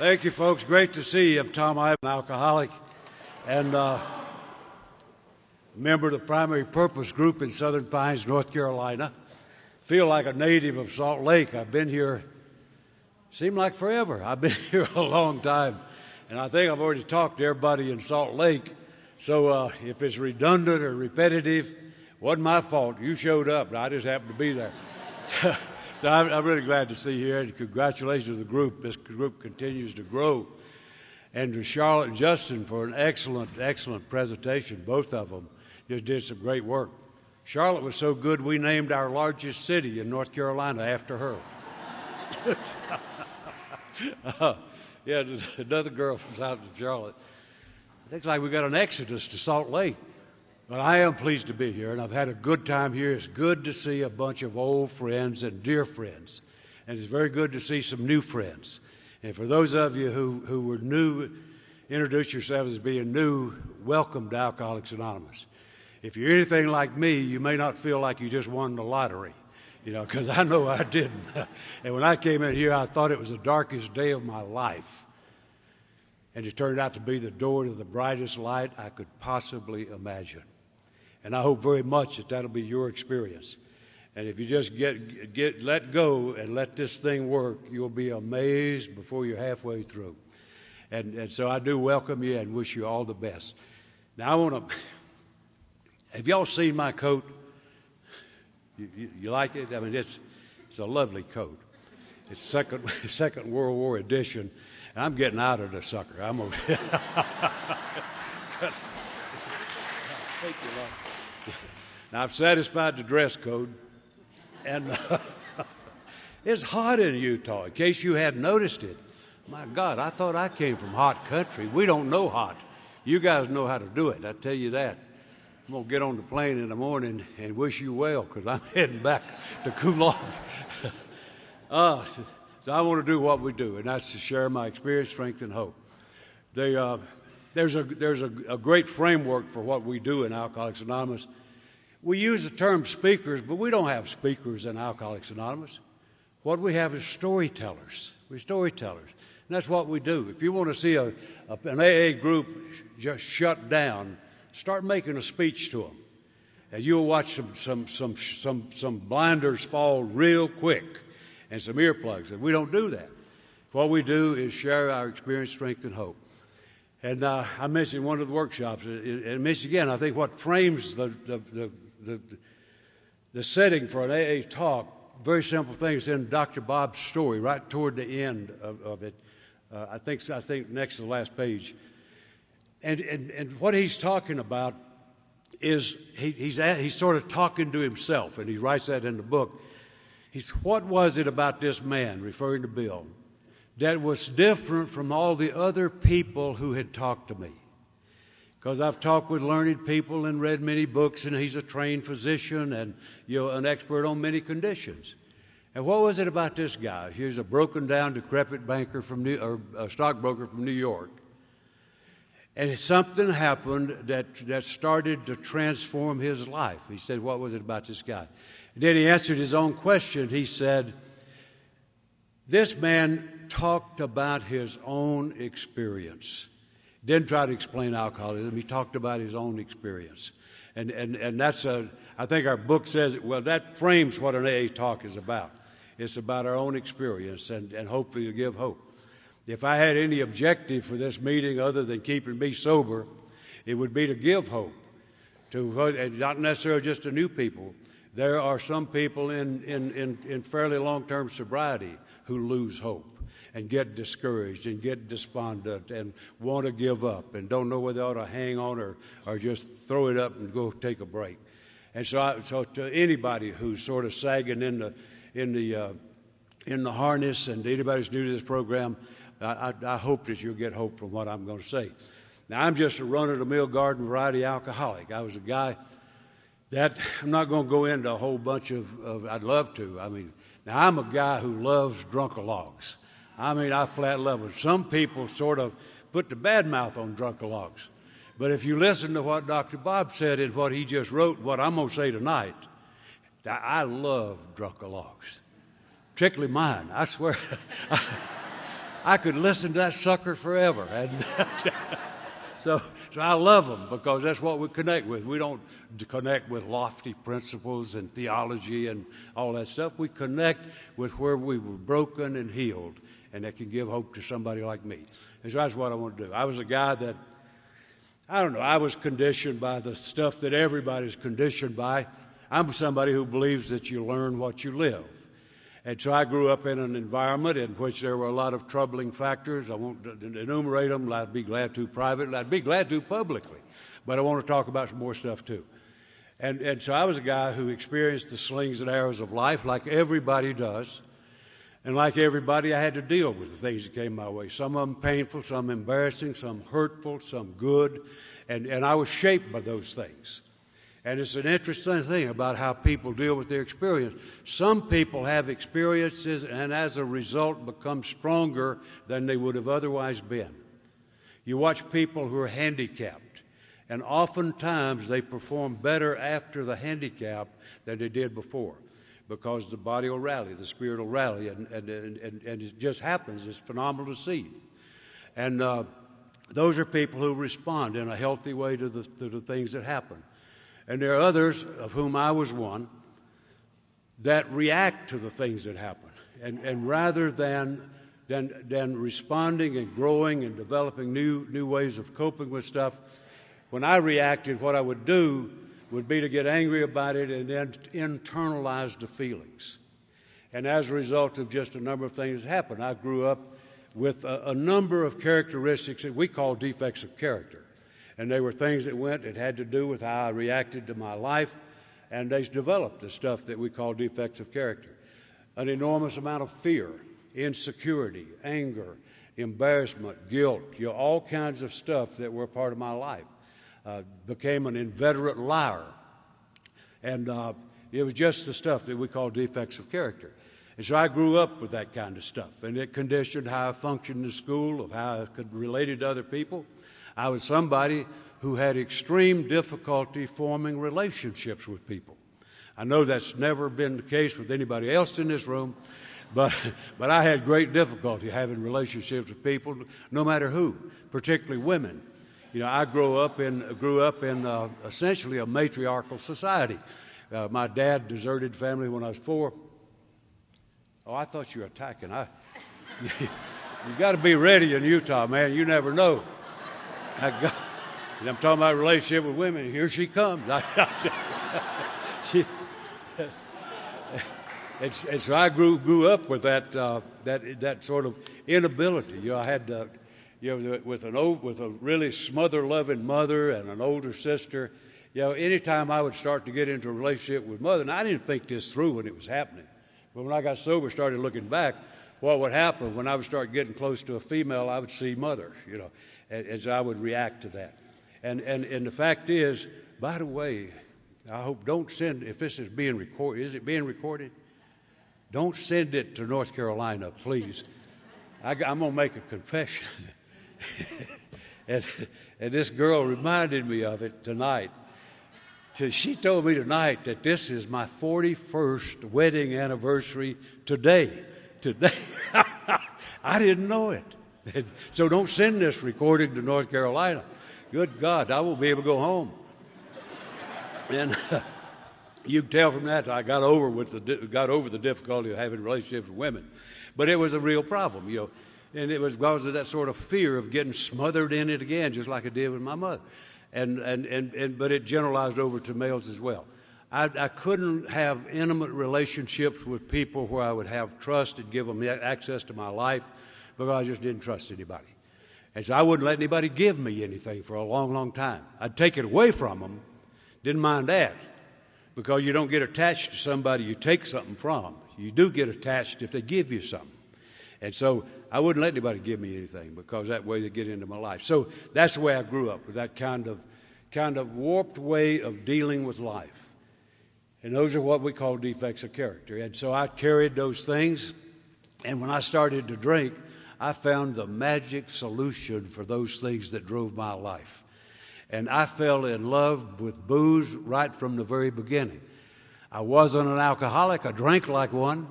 Thank you, folks. Great to see you. I'm Tom Ivan, an alcoholic and member of the Primary Purpose Group in Southern Pines, North Carolina. Feel like a native of Salt Lake. I've been here, seemed like forever. I've been here a long time, and I think I've already talked to everybody in Salt Lake. So if it's redundant or repetitive, wasn't my fault. You showed up, and I just happened to be there. So I'm really glad to see you here, and congratulations to the group. This group continues to grow. And to Charlotte and Justin for an excellent presentation. Both of them just did some great work. Charlotte was so good, we named our largest city in North Carolina after her. Yeah, another girl from south of Charlotte. It looks like we got an exodus to Salt Lake. But I am pleased to be here, and I've had a good time here. It's good to see a bunch of old friends and dear friends. And it's very good to see some new friends. And for those of you who were new, introduce yourselves as being new, welcome to Alcoholics Anonymous. If you're anything like me, you may not feel like you just won the lottery, because I know I didn't. And when I came in here, I thought it was the darkest day of my life. And it turned out to be the door to the brightest light I could possibly imagine. And I hope very much that that'll be your experience. And if you just let go and let this thing work, you'll be amazed before you're halfway through. And so I do welcome you and wish you all the best. Now I want to, have y'all seen my coat? You like it? I mean, it's a lovely coat. It's Second World War edition. And I'm getting out of the sucker. I'm okay. Thank you, Lord. Now, I've satisfied the dress code, and it's hot in Utah, in case you hadn't noticed it. My God, I thought I came from hot country. We don't know hot. You guys know how to do it, I tell you that. I'm going to get on the plane in the morning and wish you well, because I'm heading back to cool off. So I want to do what we do, and that's to share my experience, strength, and hope. There's a great framework for what we do in Alcoholics Anonymous. We use the term speakers, but we don't have speakers in Alcoholics Anonymous. What we have is storytellers. We're storytellers, and that's what we do. If you want to see an AA group just shut down, start making a speech to them, and you'll watch some blinders fall real quick and some earplugs. And we don't do that. What we do is share our experience, strength, and hope. And I mentioned one of the workshops in Michigan. I think what frames the setting for an AA talk, very simple thing. It's in Dr. Bob's story, right toward the end of it. I think next to the last page. And what he's talking about is he's sort of talking to himself, and he writes that in the book. What was it about this man, referring to Bill, that was different from all the other people who had talked to me? Because I've talked with learned people and read many books, and he's a trained physician and an expert on many conditions. And what was it about this guy? He's a broken down, decrepit banker a stockbroker from New York. And something happened that started to transform his life. He said, what was it about this guy? And then he answered his own question. He said, this man talked about his own experience. Didn't try to explain alcoholism. He talked about his own experience. And that's I think our book says it well. That frames what an AA talk is about. It's about our own experience and hopefully to give hope. If I had any objective for this meeting other than keeping me sober, it would be to give hope and not necessarily just to new people. There are some people in fairly long-term sobriety who lose hope and get discouraged and get despondent and want to give up and don't know whether they ought to hang on or just throw it up and go take a break. And so to anybody who's sort of sagging in the harness, and to anybody who's new to this program, I hope that you'll get hope from what I'm going to say. Now, I'm just a run-of-the-mill garden variety alcoholic. I was a guy that I'm not going to go into a whole bunch of I'd love to. I mean, now I'm a guy who loves drunk-a-logs. I mean, I flat love it. Some people sort of put the bad mouth on drunk-a-logs. But if you listen to what Dr. Bob said and what he just wrote, what I'm going to say tonight, I love drunk-a-logs, particularly mine. I swear. I could listen to that sucker forever. And so I love them because that's what we connect with. We don't connect with lofty principles and theology and all that stuff. We connect with where we were broken and healed, and that can give hope to somebody like me. And so that's what I want to do. I was a guy that, I don't know, I was conditioned by the stuff that everybody's conditioned by. I'm somebody who believes that you learn what you live. And so I grew up in an environment in which there were a lot of troubling factors. I won't enumerate them. I'd be glad to privately. I'd be glad to publicly. But I want to talk about some more stuff too. And so I was a guy who experienced the slings and arrows of life like everybody does. And like everybody, I had to deal with the things that came my way. Some of them painful, some embarrassing, some hurtful, some good. And I was shaped by those things. And it's an interesting thing about how people deal with their experience. Some people have experiences and as a result become stronger than they would have otherwise been. You watch people who are handicapped, and oftentimes they perform better after the handicap than they did before because the body will rally, the spirit will rally, and it just happens. It's phenomenal to see. And those are people who respond in a healthy way to the things that happen. And there are others, of whom I was one, that react to the things that happen. And rather than responding and growing and developing new ways of coping with stuff, when I reacted, what I would do would be to get angry about it and then internalize the feelings. And as a result of just a number of things that happened, I grew up with a number of characteristics that we call defects of character. And they were things that had to do with how I reacted to my life, and they developed the stuff that we call defects of character. An enormous amount of fear, insecurity, anger, embarrassment, guilt, all kinds of stuff that were part of my life. Became an inveterate liar. And it was just the stuff that we call defects of character. And so I grew up with that kind of stuff, and it conditioned how I functioned in school, of how I could relate to other people. I was somebody who had extreme difficulty forming relationships with people. I know that's never been the case with anybody else in this room, but I had great difficulty having relationships with people, no matter who, particularly women. I grew up in essentially a matriarchal society. My dad deserted family when I was 4. Oh, I thought you were attacking. You got to be ready in Utah, man. You never know. I'm talking about a relationship with women. Here she comes. And so I grew up with that sort of inability. I had with a really smother-loving mother and an older sister. Anytime I would start to get into a relationship with mother, and I didn't think this through when it was happening, but when I got sober, started looking back, what would happen when I would start getting close to a female, I would see mother. And so I would react to that. And the fact is, by the way, I hope don't send, if this is being recorded, is it being recorded? Don't send it to North Carolina, please. I'm going to make a confession. and this girl reminded me of it tonight. She told me tonight that this is my 41st wedding anniversary today. I didn't know it. So don't send this recording to North Carolina. Good God, I won't be able to go home. And you can tell from that I got over the difficulty of having relationships with women. But it was a real problem, and it was because of that sort of fear of getting smothered in it again, just like I did with my mother. But it generalized over to males as well. I couldn't have intimate relationships with people where I would have trust and give them access to my life, because I just didn't trust anybody. And so I wouldn't let anybody give me anything for a long, long time. I'd take it away from them. Didn't mind that, because you don't get attached to somebody you take something from. You do get attached if they give you something. And so I wouldn't let anybody give me anything, because that way they get into my life. So that's the way I grew up, with that kind of warped way of dealing with life. And those are what we call defects of character. And so I carried those things, and when I started to drink, I found the magic solution for those things that drove my life. And I fell in love with booze right from the very beginning. I wasn't an alcoholic. I drank like one,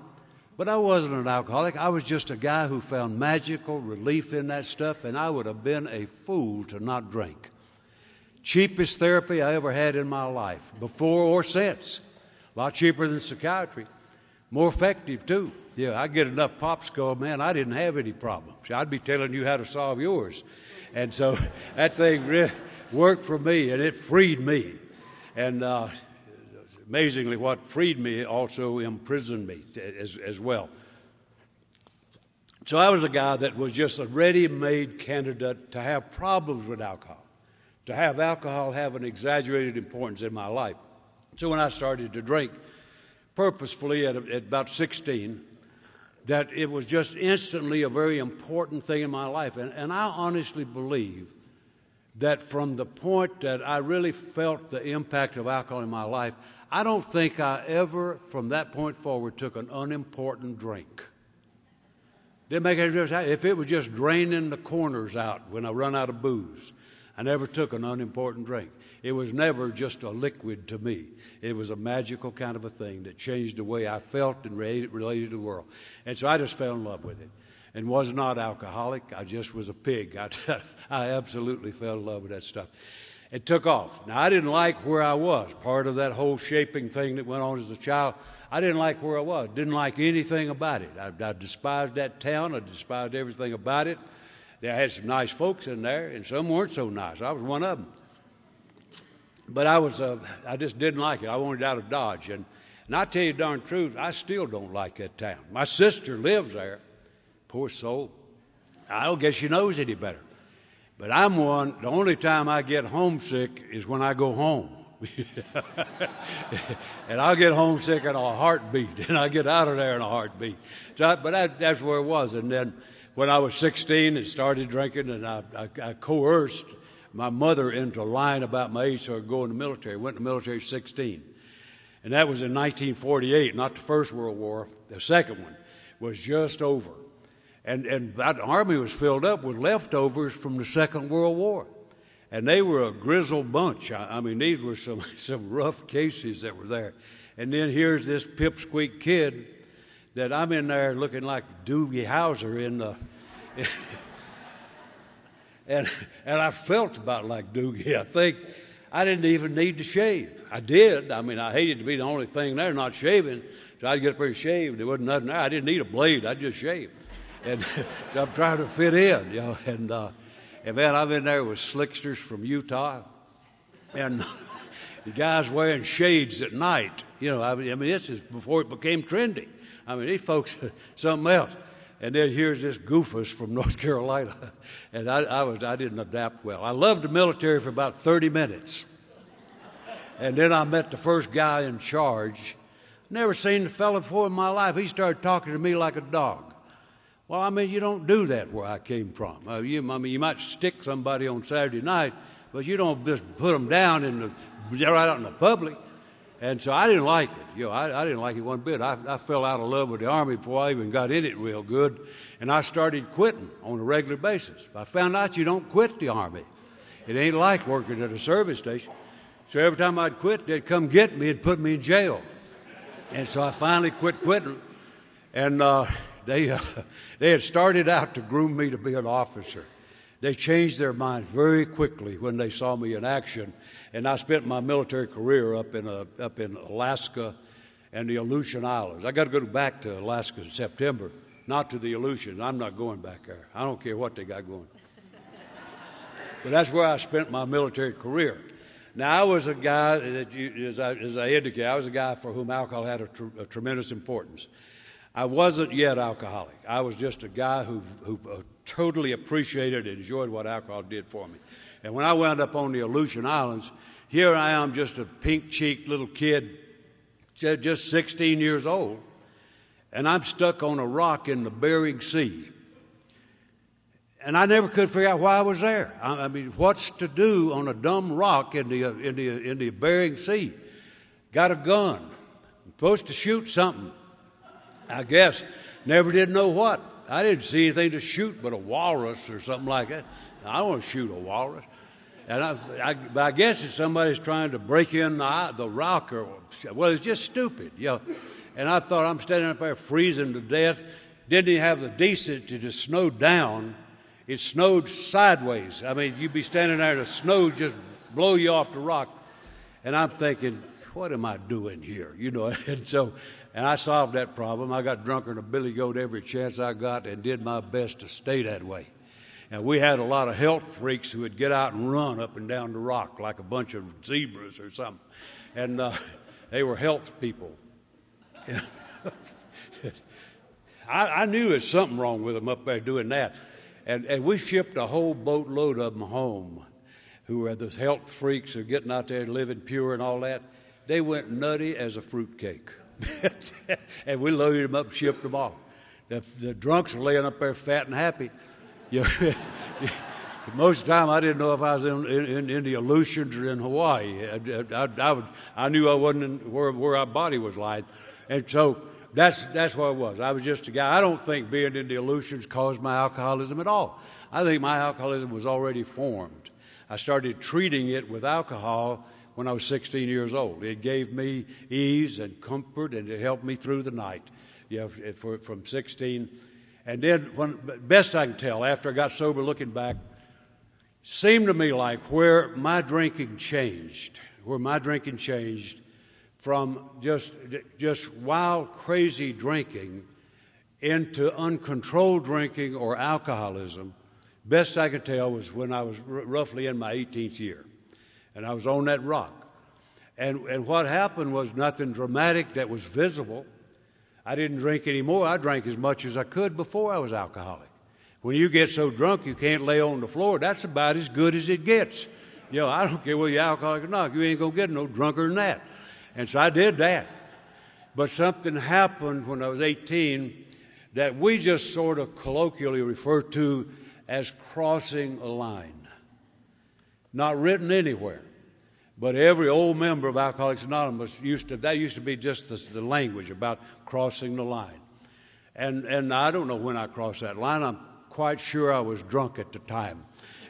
But I wasn't an alcoholic. I was just a guy who found magical relief in that stuff, and I would have been a fool to not drink. Cheapest therapy I ever had in my life, before or since. A lot cheaper than psychiatry. More effective, too. Yeah, I get enough popsicle, man, I didn't have any problems. I'd be telling you how to solve yours. And so that thing really worked for me, and it freed me. And amazingly, what freed me also imprisoned me as well. So I was a guy that was just a ready-made candidate to have problems with alcohol, to have alcohol have an exaggerated importance in my life. So when I started to drink purposefully at about 16, that it was just instantly a very important thing in my life. And I honestly believe that from the point that I really felt the impact of alcohol in my life, I don't think I ever, from that point forward, took an unimportant drink. Didn't make any difference. If it was just draining the corners out when I run out of booze, I never took an unimportant drink. It was never just a liquid to me. It was a magical kind of a thing that changed the way I felt and related to the world. And so I just fell in love with it and was not alcoholic. I just was a pig. I absolutely fell in love with that stuff. It took off. Now, I didn't like where I was. Part of that whole shaping thing that went on as a child, I didn't like where I was. Didn't like anything about it. I despised that town. I despised everything about it. They had some nice folks in there, and some weren't so nice. I was one of them. But I just didn't like it. I wanted out of Dodge. And I tell you the darn truth, I still don't like that town. My sister lives there. Poor soul. I don't guess she knows any better. But I'm one, the only time I get homesick is when I go home. And I'll get homesick in a heartbeat, and I get out of there in a heartbeat. But that's where it was. And then when I was 16 and started drinking, and I coerced my mother into lying about my age, so I could go in the military. Went in the military at 16. And that was in 1948, not the First World War. The second one was just over. And that army was filled up with leftovers from the Second World War. And they were a grizzled bunch. I mean, these were some rough cases that were there. And then here's this pipsqueak kid that I'm in there looking like Doogie Howser in the... And I felt about like Doogie. I think I didn't even need to shave. I did. I mean, I hated to be the only thing there not shaving. So I'd get up there and shave. There wasn't nothing there. I didn't need a blade. I'd just shave. And so I'm trying to fit in, you know. And man, I'm in there with slicksters from Utah. And the guys wearing shades at night. You know, I mean, this is before it became trendy. I mean, these folks, something else. And then here's this goofus from North Carolina. And I didn't adapt well. I loved the military for about 30 minutes. And then I met the first guy in charge. Never seen the fella before in my life. He started talking to me like a dog. Well, I mean, you don't do that where I came from. You might stick somebody on Saturday night, but you don't just put them down right out in the public. And so I didn't like it. You know, I didn't like it one bit. I fell out of love with the Army before I even got in it real good, and I started quitting on a regular basis. I found out you don't quit the Army. It ain't like working at a service station. So every time I'd quit, they'd come get me and put me in jail. And so I finally quit quitting, and they had started out to groom me to be an officer. They changed their minds very quickly when they saw me in action. And I spent my military career up in Alaska and the Aleutian Islands. I got to go back to Alaska in September, not to the Aleutians. I'm not going back there. I don't care what they got going. But that's where I spent my military career. Now, I was a guy, as I indicated, I was a guy for whom alcohol had a tremendous importance. I wasn't yet alcoholic. I was just a guy who totally appreciated and enjoyed what alcohol did for me. And when I wound up on the Aleutian Islands, here I am, just a pink-cheeked little kid, just 16 years old, and I'm stuck on a rock in the Bering Sea. And I never could figure out why I was there. I mean, what's to do on a dumb rock in the Bering Sea? Got a gun. I'm supposed to shoot something. I guess. Never did know what. I didn't see anything to shoot but a walrus or something like that. I don't want to shoot a walrus. And I guess if somebody's trying to break in the rock, well, it's just stupid, you know. And I thought, I'm standing up there freezing to death. Didn't even have the decency to snow down. It snowed sideways. I mean, you'd be standing there and the snow just blow you off the rock. And I'm thinking, what am I doing here? You know, and I solved that problem. I got drunker than a billy goat every chance I got and did my best to stay that way. And we had a lot of health freaks who would get out and run up and down the rock like a bunch of zebras or something. And they were health people. I knew there was something wrong with them up there doing that. And we shipped a whole boatload of them home who were those health freaks who were getting out there and living pure and all that. They went nutty as a fruitcake. And we loaded them up and shipped them off. The drunks were laying up there fat and happy. You know, most of the time I didn't know if I was in the Aleutians or in Hawaii. I knew I wasn't where our body was lying. And so that's what it was. I was just a guy. I don't think being in the Aleutians caused my alcoholism at all. I think my alcoholism was already formed. I started treating it with alcohol when I was 16 years old. It gave me ease and comfort, and it helped me through the night, you know, from 16. And then, best I can tell, after I got sober looking back, seemed to me like where my drinking changed from just wild, crazy drinking into uncontrolled drinking or alcoholism, best I could tell was when I was roughly in my 18th year. And I was on that rock. And what happened was nothing dramatic that was visible. I didn't drink anymore. I drank as much as I could before I was alcoholic. When you get so drunk you can't lay on the floor, that's about as good as it gets. You know, I don't care whether you're alcoholic or not. You ain't going to get no drunker than that. And so I did that. But something happened when I was 18 that we just sort of colloquially refer to as crossing a line. Not written anywhere. But every old member of Alcoholics Anonymous used to be just the language about crossing the line. And I don't know when I crossed that line. I'm quite sure I was drunk at the time.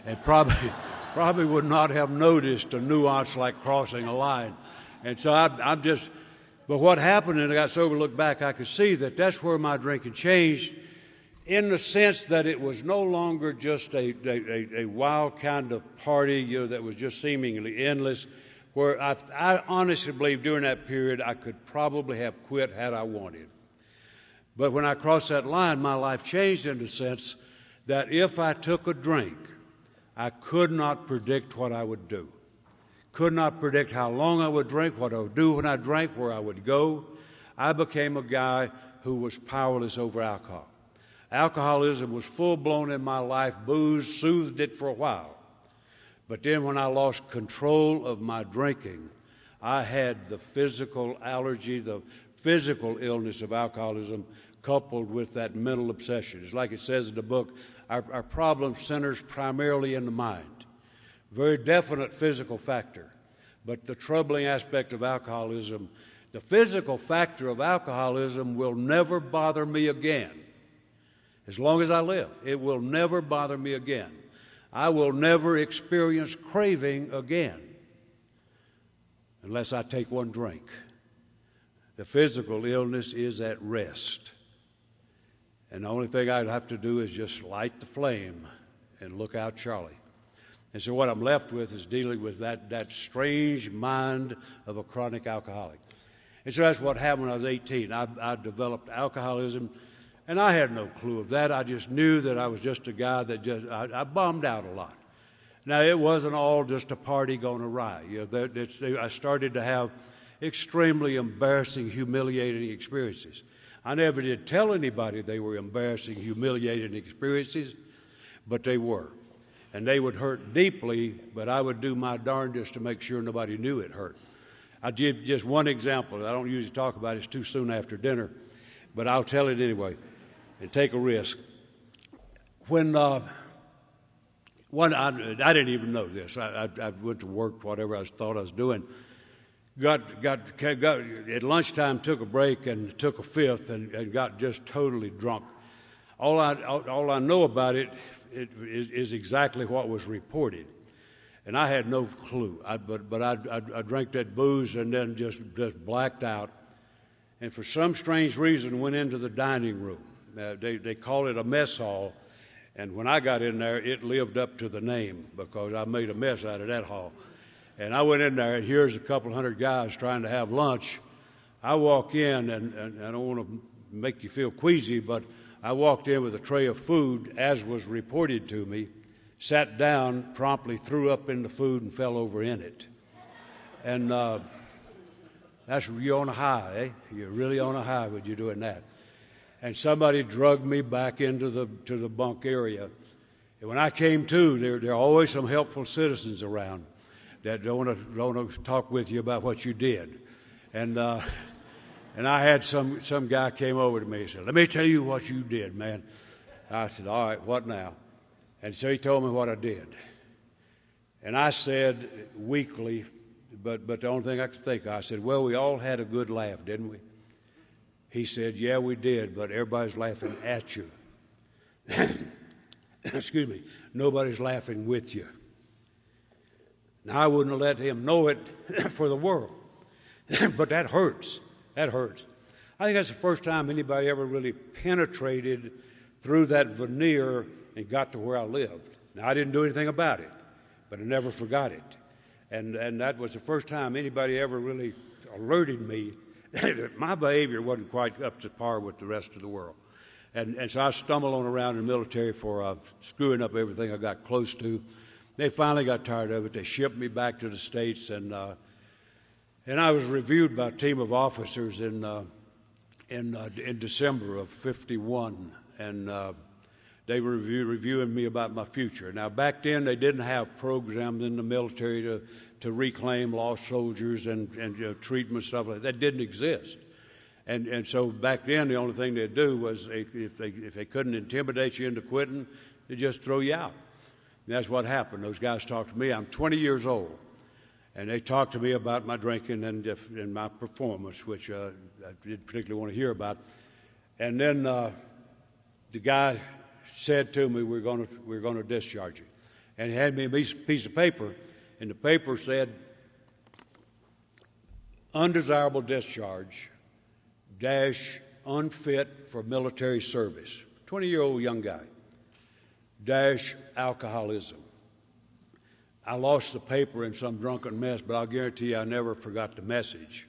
And probably would not have noticed a nuance like crossing a line. And so but what happened, and I got sober, looked back, I could see that that's where my drinking changed in the sense that it was no longer just a wild kind of party, you know, that was just seemingly endless, where I honestly believe during that period I could probably have quit had I wanted. But when I crossed that line, my life changed in the sense that if I took a drink, I could not predict what I would do. Could not predict how long I would drink, what I would do when I drank, where I would go. I became a guy who was powerless over alcohol. Alcoholism was full-blown in my life. Booze soothed it for a while. But then when I lost control of my drinking, I had the physical allergy, the physical illness of alcoholism coupled with that mental obsession. It's like it says in the book, our problem centers primarily in the mind. Very definite physical factor. But the troubling aspect of alcoholism, the physical factor of alcoholism will never bother me again. As long as I live, it will never bother me again. I will never experience craving again unless I take one drink. The physical illness is at rest. And the only thing I'd have to do is just light the flame and look out Charlie. And so what I'm left with is dealing with that strange mind of a chronic alcoholic. And so that's what happened when I was 18. I developed alcoholism. And I had no clue of that. I just knew that I was just a guy that I bummed out a lot. Now, it wasn't all just a party gone awry. You know, I started to have extremely embarrassing, humiliating experiences. I never did tell anybody they were embarrassing, humiliating experiences, but they were. And they would hurt deeply, but I would do my darndest to make sure nobody knew it hurt. I'll give just one example. I don't usually talk about it. It's too soon after dinner, but I'll tell it anyway. And take a risk. When I didn't even know this. I went to work, whatever I thought I was doing. Got at lunchtime, took a break and took a fifth and got just totally drunk. All I know about it is exactly what was reported, and I had no clue. But I drank that booze and then just blacked out. and for some strange reason went into the dining room. They call it a mess hall, and when I got in there, it lived up to the name because I made a mess out of that hall. And I went in there, and here's a couple hundred guys trying to have lunch. I walk in, and I don't want to make you feel queasy, but I walked in with a tray of food, as was reported to me, sat down, promptly threw up in the food, and fell over in it. And you're on a high, eh? You're really on a high when you're doing that. And somebody drugged me back into the bunk area. And when I came to, there are always some helpful citizens around that don't want to talk with you about what you did. And I had some guy came over to me and said, "Let me tell you what you did, man." I said, "All right, what now?" And so he told me what I did. And I said weakly, but the only thing I could think of, I said, "Well, we all had a good laugh, didn't we?" He said, "Yeah, we did, but everybody's laughing at you." Excuse me. Nobody's laughing with you. Now, I wouldn't have let him know it for the world, but that hurts. That hurts. I think that's the first time anybody ever really penetrated through that veneer and got to where I lived. Now, I didn't do anything about it, but I never forgot it. And that was the first time anybody ever really alerted me that my behavior wasn't quite up to par with the rest of the world. And so I stumbled on around in the military for screwing up everything I got close to. They finally got tired of it. They shipped me back to the States, and I was reviewed by a team of officers in December of '51, and they were reviewing me about my future. Now, back then, they didn't have programs in the military to reclaim lost soldiers and treatment, stuff like that. That didn't exist. And so back then, the only thing they'd do was, if they couldn't intimidate you into quitting, they'd just throw you out. And that's what happened. Those guys talked to me. I'm 20 years old. And they talked to me about my drinking and my performance, which I didn't particularly want to hear about. And then the guy said to me, we're going to discharge you. And he had me a piece of paper, and the paper said, "Undesirable discharge, dash unfit for military service." 20-year-old young guy, dash alcoholism. I lost the paper in some drunken mess, but I'll guarantee you I never forgot the message.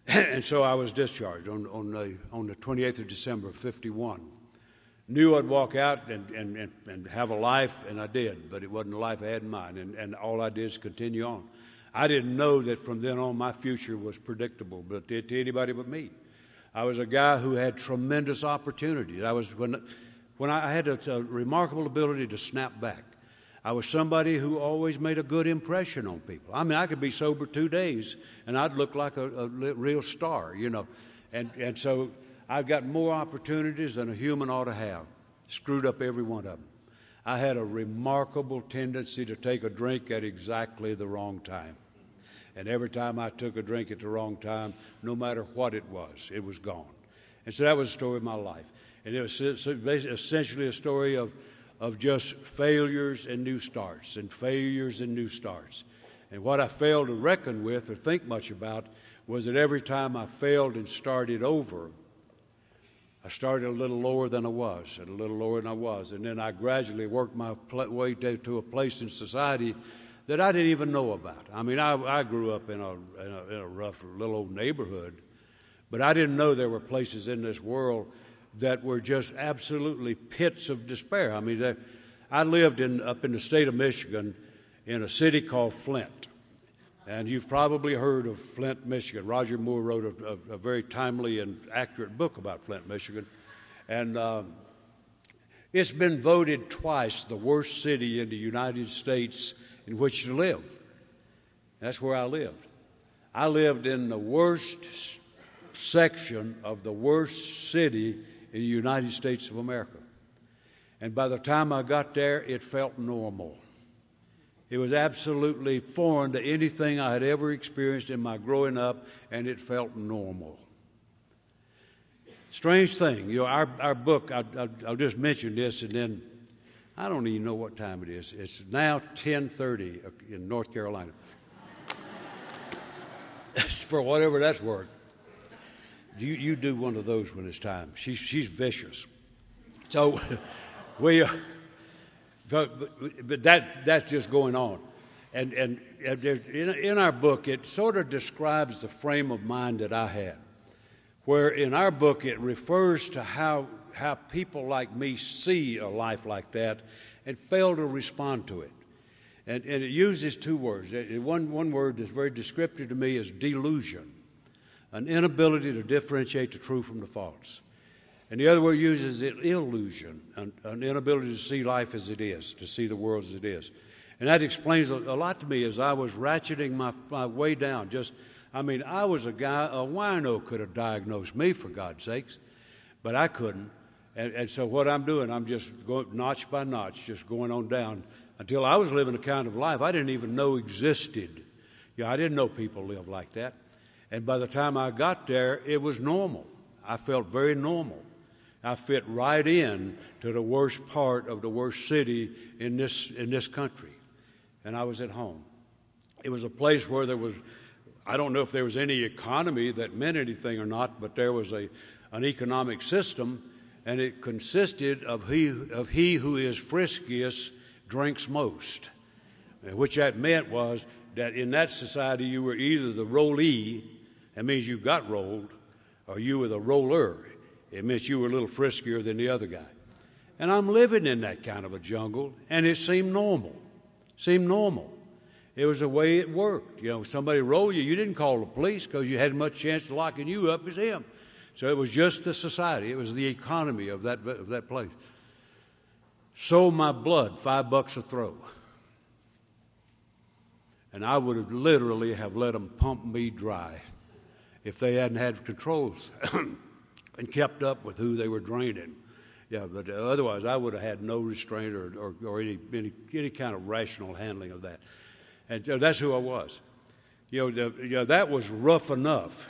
And so I was discharged on the 28th of December of '51. Knew I'd walk out and have a life, and I did, but it wasn't the life I had in mind, and all I did is continue on. I didn't know that from then on my future was predictable, but to anybody but me. I was a guy who had tremendous opportunities. When I had a remarkable ability to snap back. I was somebody who always made a good impression on people. I mean, I could be sober 2 days, and I'd look like a real star, you know. And so I've got more opportunities than a human ought to have. Screwed up every one of them. I had a remarkable tendency to take a drink at exactly the wrong time. And every time I took a drink at the wrong time, no matter what it was gone. And so that was the story of my life. And it was essentially a story of just failures and new starts, and failures and new starts. And what I failed to reckon with or think much about was that every time I failed and started over, I started a little lower than I was, and a little lower than I was. And then I gradually worked my way to a place in society that I didn't even know about. I mean, I grew up in a rough little old neighborhood, but I didn't know there were places in this world that were just absolutely pits of despair. I mean, I lived up in the state of Michigan in a city called Flint. And you've probably heard of Flint, Michigan. Roger Moore wrote a very timely and accurate book about Flint, Michigan. And it's been voted twice the worst city in the United States in which to live. That's where I lived. I lived in the worst section of the worst city in the United States of America. And by the time I got there, it felt normal. It was absolutely foreign to anything I had ever experienced in my growing up, and it felt normal. Strange thing, you know, our book, I'll just mention this, and then I don't even know what time it is. It's now 10:30 in North Carolina. For whatever that's worth. You do one of those when it's time. She's vicious. So we, but that's just going on. And in our book, it sort of describes the frame of mind that I had, where in our book it refers to how people like me see a life like that and fail to respond to it. And it uses two words. One word that's very descriptive to me is delusion, an inability to differentiate the true from the false. And the other word uses it illusion, an inability to see life as it is, to see the world as it is. And that explains a lot to me as I was ratcheting my way down. I was a guy, a wino could have diagnosed me, for God's sakes, but I couldn't. And so what I'm doing, I'm just going notch by notch, just going on down until I was living a kind of life I didn't even know existed. I didn't know people lived like that. And by the time I got there, it was normal. I felt very normal. I fit right in to the worst part of the worst city in this country. And I was at home. It was a place where I don't know if there was any economy that meant anything or not, but there was an economic system, and it consisted of he who is friskiest drinks most. And which that meant was that in that society you were either the rollee, that means you got rolled, or you were the roller. It meant you were a little friskier than the other guy. And I'm living in that kind of a jungle, and it seemed normal. It was the way it worked. Somebody rolled you, you didn't call the police because you hadn't much chance of locking you up as him. So it was just the society. It was the economy of that place. Sold my blood, $5 a throw. And I would have literally have let them pump me dry if they hadn't had controls and kept up with who they were draining. Yeah, but otherwise I would have had no restraint or any kind of rational handling of that. And that's who I was. That was rough enough.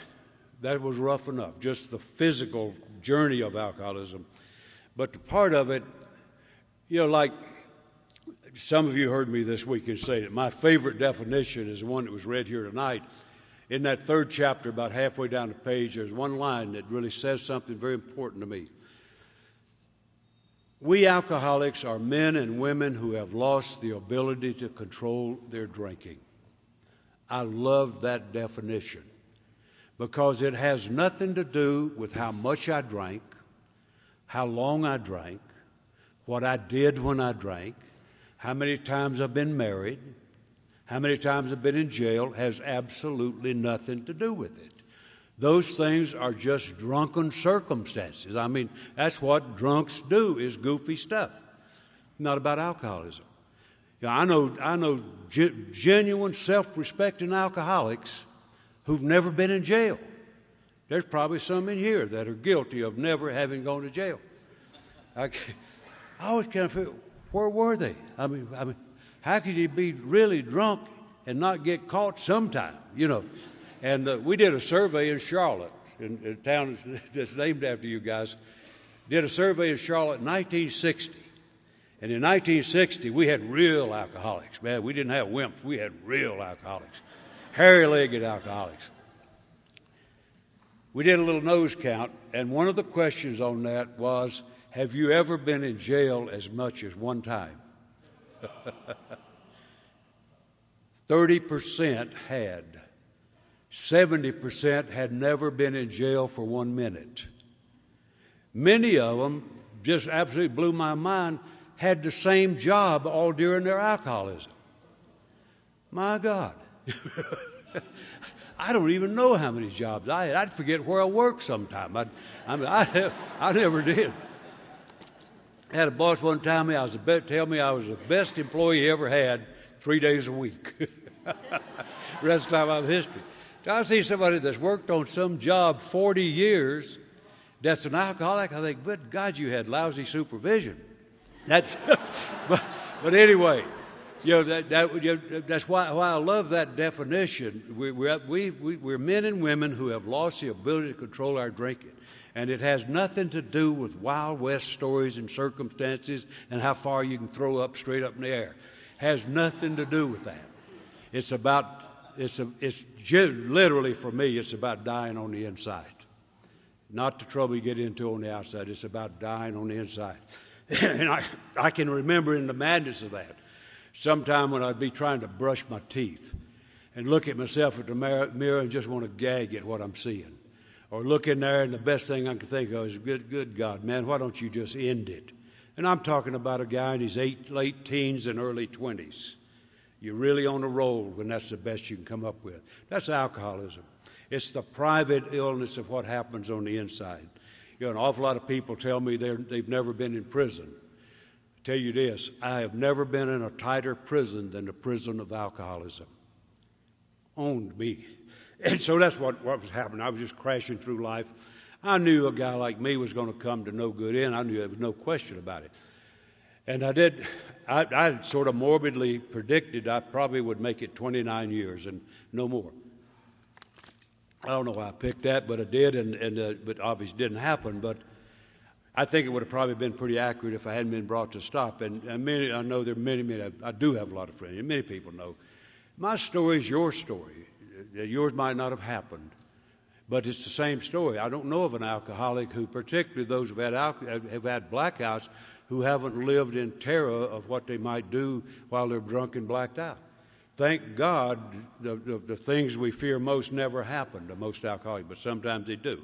That was rough enough, just the physical journey of alcoholism. But the part of it, like some of you heard me this weekend say that my favorite definition is the one that was read here tonight. In that third chapter, about halfway down the page, there's one line that really says something very important to me. We alcoholics are men and women who have lost the ability to control their drinking. I love that definition because it has nothing to do with how much I drank, how long I drank, what I did when I drank, how many times I've been married, how many times I've been in jail. Has absolutely nothing to do with it. Those things are just drunken circumstances. That's what drunks do, is goofy stuff. Not about alcoholism. I know genuine, self-respecting alcoholics who've never been in jail. There's probably some in here that are guilty of never having gone to jail. I always kind of feel, where were they? How could you be really drunk and not get caught sometime, And we did a survey in Charlotte, in a town that's named after you guys. Did a survey in Charlotte in 1960. And in 1960, we had real alcoholics, man. We didn't have wimps. We had real alcoholics, hairy-legged alcoholics. We did a little nose count, and one of the questions on that was, have you ever been in jail as much as one time? 30% had. 70% had never been in jail for 1 minute. Many of them, just absolutely blew my mind, had the same job all during their alcoholism. My God. I don't even know how many jobs I had. I'd forget where I worked sometime. I never did. I had a boss one time tell me I was the best employee he ever had 3 days a week. The rest of the time I have history. I see somebody that's worked on some job 40 years that's an alcoholic. I think, good God, you had lousy supervision. That's, but anyway, that's why I love that definition. We're men and women who have lost the ability to control our drinking. And it has nothing to do with Wild West stories and circumstances and how far you can throw up straight up in the air. Has nothing to do with that. It's literally, for me, it's about dying on the inside. not the trouble you get into on the outside. It's about dying on the inside. And I can remember in the madness of that, sometime when I'd be trying to brush my teeth and look at myself at the mirror and just want to gag at what I'm seeing. Or look in there and the best thing I can think of is, good God, man, why don't you just end it? And I'm talking about a guy in his late teens and early 20s. You're really on a roll when that's the best you can come up with. That's alcoholism. It's the private illness of what happens on the inside. You know, an awful lot of people tell me they've never been in prison. I tell you this, I have never been in a tighter prison than the prison of alcoholism. Owned me. And so that's what was happening. I was just crashing through life. I knew a guy like me was going to come to no good end. I knew there was no question about it. And I sort of morbidly predicted I probably would make it 29 years and no more. I don't know why I picked that, but I did, but obviously didn't happen. But I think it would have probably been pretty accurate if I hadn't been brought to stop. And I know there are many, I do have a lot of friends, and many people know. My story is your story. Yours might not have happened, but it's the same story. I don't know of an alcoholic who, particularly those who have had blackouts, who haven't lived in terror of what they might do while they're drunk and blacked out. Thank God the things we fear most never happen to most alcoholics, but sometimes they do.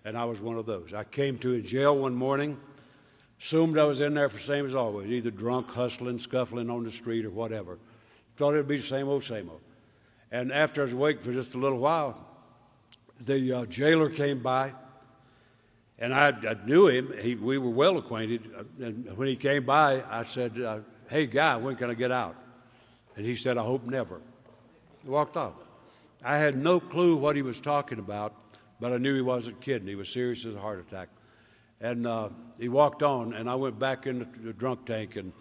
And I was one of those. I came to a jail one morning, assumed I was in there for the same as always, either drunk, hustling, scuffling on the street or whatever. Thought it would be the same old, same old. And after I was awake for just a little while, the jailer came by, and I knew him. We were well acquainted. And when he came by, I said, hey, guy, when can I get out? And he said, I hope never. He walked off. I had no clue what he was talking about, but I knew he wasn't kidding. He was serious as a heart attack. And he walked on, and I went back in the drunk tank, and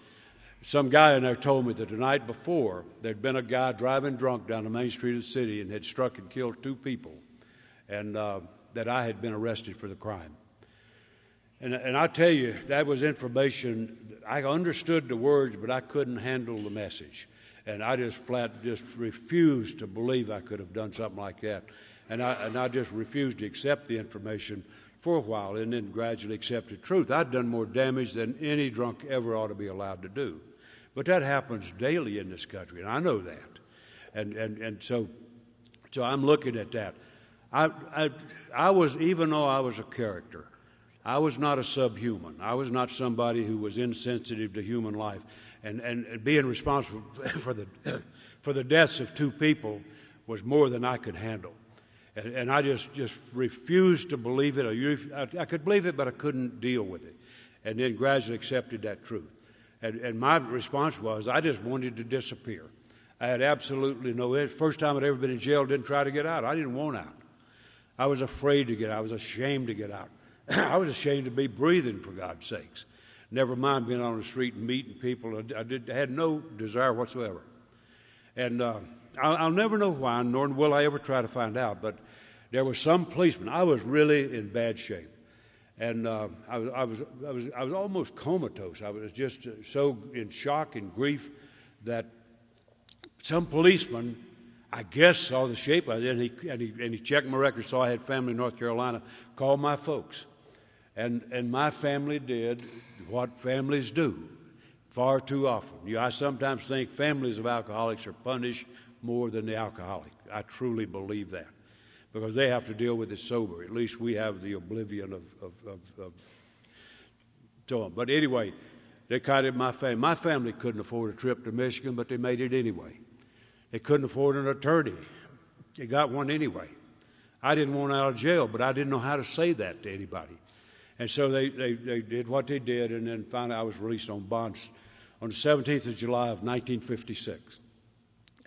some guy in there told me that the night before there'd been a guy driving drunk down the main street of the city and had struck and killed 2 people, and that I had been arrested for the crime. And I tell you, that was information. I understood the words, but I couldn't handle the message. And I just refused to believe I could have done something like that. And I just refused to accept the information for a while and then gradually accepted truth. I'd done more damage than any drunk ever ought to be allowed to do. But that happens daily in this country, and I know that. And so I'm looking at that. I was, even though I was a character, I was not a subhuman. I was not somebody who was insensitive to human life. And being responsible for the deaths of 2 people was more than I could handle. And I just refused to believe it. I could believe it, but I couldn't deal with it. And then gradually accepted that truth. And my response was, I just wanted to disappear. I had absolutely no, first time I'd ever been in jail, didn't try to get out. I didn't want out. I was afraid to get out. I was ashamed to get out. I was ashamed to be breathing, for God's sakes. Never mind being on the street and meeting people. I had no desire whatsoever. And I'll never know why, nor will I ever try to find out, but there was some policeman. I was really in bad shape. And I was almost comatose. I was just so in shock and grief that some policeman, I guess, saw the shape of it, and he checked my record, saw I had family in North Carolina, called my folks. And my family did what families do far too often. I sometimes think families of alcoholics are punished more than the alcoholic. I truly believe that, because they have to deal with it sober. At least we have the oblivion of so on. But anyway, they kited my family. My family couldn't afford a trip to Michigan, but they made it anyway. They couldn't afford an attorney. They got one anyway. I didn't want out of jail, but I didn't know how to say that to anybody. And so they did what they did, and then finally I was released on bonds on the 17th of July of 1956.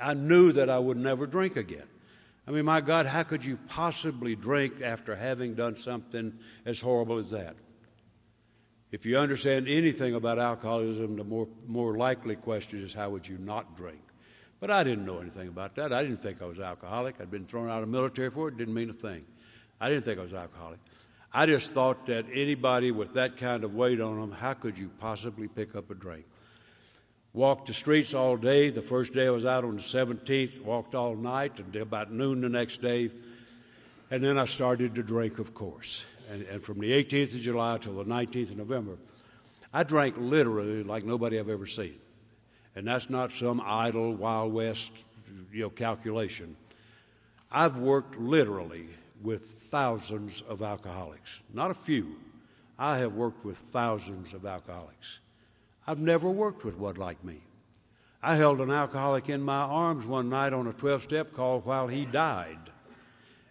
I knew that I would never drink again. I mean, my God, how could you possibly drink after having done something as horrible as that? If you understand anything about alcoholism, the more likely question is, how would you not drink? But I didn't know anything about that. I didn't think I was alcoholic. I'd been thrown out of the military for it. Didn't mean a thing. I didn't think I was alcoholic. I just thought that anybody with that kind of weight on them, how could you possibly pick up a drink? Walked the streets all day. The first day I was out on the 17th, walked all night until about noon the next day. And then I started to drink, of course. and from the 18th of July till the 19th of November, I drank literally like nobody I've ever seen. And that's not some idle Wild West, calculation. I've worked literally with thousands of alcoholics, not a few. I have worked with thousands of alcoholics. I've never worked with one like me. I held an alcoholic in my arms one night on a 12-step call while he died.